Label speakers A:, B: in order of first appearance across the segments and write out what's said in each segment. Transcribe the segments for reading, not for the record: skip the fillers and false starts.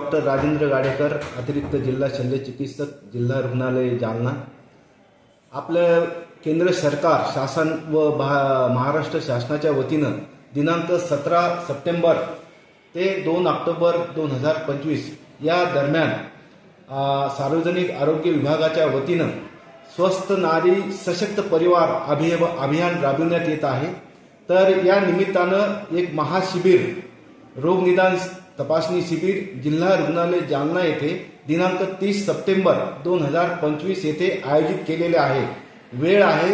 A: Doctor Rajendra Gadekar, अतिरिक्त जिल्हा शल्य चिकित्सक, जिल्हा रुग्णालय जालना। आपलं केंद्र सरकार शासन व महाराष्ट्र शासनाच्या वतीनं दिनांक 17 सप्टेंबर ते 2 ऑक्टोबर 2025 या दरम्यान सार्वजनिक आरोग्य विभागाच्या वतीनं स्वस्थ नारी सशक्त परिवार अभियान राबविण्यात येत आहे। तर या निमित्तानं एक महाशिबिर, रोगनिदान तपासणी शिबिर जिल्हा रुग्णालय जालना येथे दिनांक 30 सप्टेंबर 2025 येथे आयोजित केलेले आहे। वेळ आहे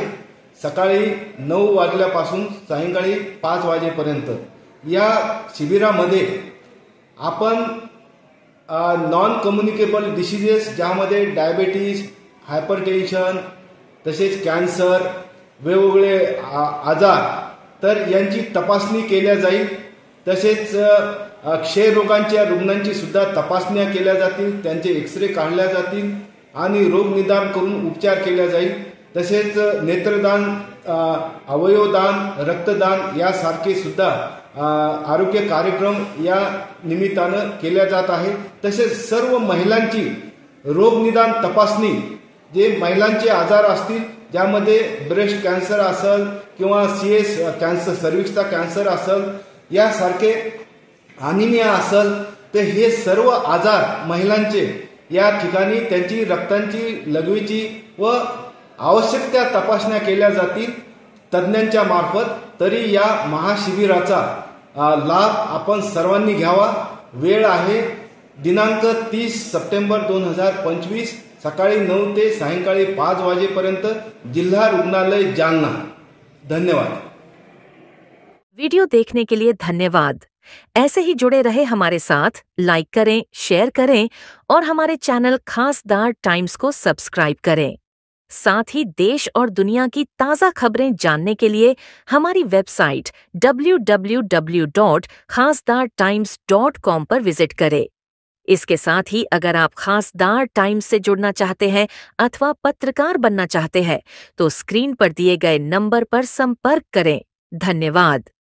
A: सकाळी 9 वाजल्यापासून सायंकाळी 5 वाजेपर्यंत। या शिबिरामध्ये आपण नॉन कम्युनिकेबल डिसीजेस, ज्यामध्ये डायबिटीज, हायपरटेन्शन, तसेच कॅन्सर, वेगवेगळे आजार, तर यांची तपासणी केल्या जाईल। तसेच क्षयरोगांच्या रुग्णांची सुद्धा तपासण्या केल्या जातील, त्यांचे एक्सरे काढल्या जातील आणि रोगनिदान करून उपचार केला जाईल। तसेच नेत्रदान, अवयवदान, रक्तदान यासारखे सुद्धा आरोग्य कार्यक्रम या निमित्तानं केल्या जात आहे। तसेच सर्व महिलांची रोगनिदान तपासणी, जे महिलांचे आजार असतील, ज्यामध्ये ब्रेस्ट कॅन्सर असेल किंवा CS कॅन्सर, सर्व्हिक्सचा कॅन्सर असेल, यासारखे अनिमिया असेल, तर हे सर्व आजार महिलांचे या ठिकाणी त्यांची रक्तांची, लघवीची व आवश्यक त्या तपासण्या केल्या जातील तज्ज्ञांच्या मार्फत। तरी या महाशिबिराचा लाभ आपण सर्वांनी घ्यावा। वेळ आहे दिनांक 30 सप्टेंबर 2025 सकाळी 9 ते सायंकाळी 5 वाजेपर्यंत, जिल्हा रुग्णालय जालना। धन्यवाद।
B: वीडियो देखने के लिए धन्यवाद। ऐसे ही जुड़े रहे हमारे साथ, लाइक करें, शेयर करें और हमारे चैनल खासदार टाइम्स को सब्सक्राइब करें। साथ ही देश और दुनिया की ताज़ा खबरें जानने के लिए हमारी वेबसाइट www.khasdartimes.com पर विजिट करें। इसके साथ ही अगर आप खासदार टाइम्स से जुड़ना चाहते हैं अथवा पत्रकार बनना चाहते हैं तो स्क्रीन पर दिए गए नंबर पर संपर्क करें। धन्यवाद।